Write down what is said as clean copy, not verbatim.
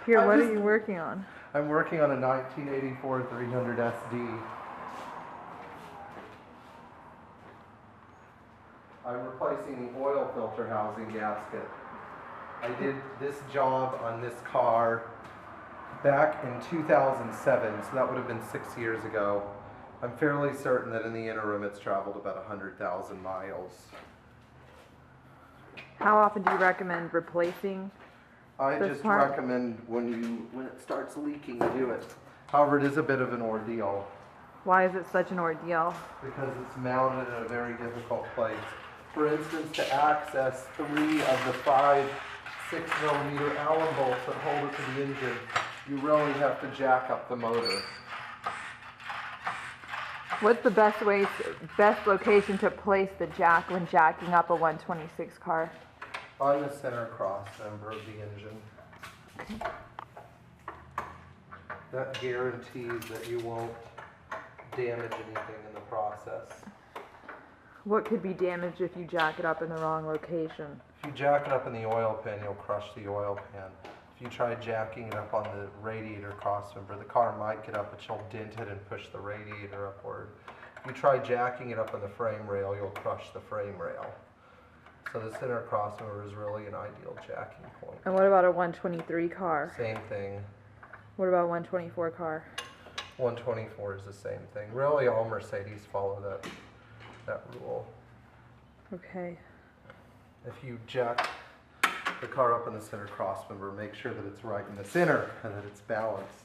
Here, what are you working on? I'm working on a 1984 300 SD. I'm replacing the oil filter housing gasket. I did this job on this car back in 2007, so that would have been 6 years ago. I'm fairly certain that in the interim it's traveled about 100,000 miles. How often do you recommend replacing I this just part? recommend when it starts leaking, do it. However, it is a bit of an ordeal Why is it such an ordeal? because it's mounted in a very difficult place. For instance, to access 3 of the 5 6mm Allen bolts that hold it to the engine, you really have to jack up the motor. What's the best location to place the jack when jacking up a 126 car? On the center cross member of the engine. That guarantees that you won't damage anything in the process. What could be damaged if you jack it up in the wrong location? If you jack it up in the oil pan, you'll crush the oil pan. If you try jacking it up on the radiator cross member, the car might get up, but you'll dent it and push the radiator upward. If you try jacking it up on the frame rail, you'll crush the frame rail. So the center cross member is really an ideal jacking point. And what about a 123 car? Same thing. What about a 124 car? 124 is the same thing. Really, all Mercedes follow that rule. Okay. If you jack the car up in the center cross member, make sure that it's right in the center and that it's balanced.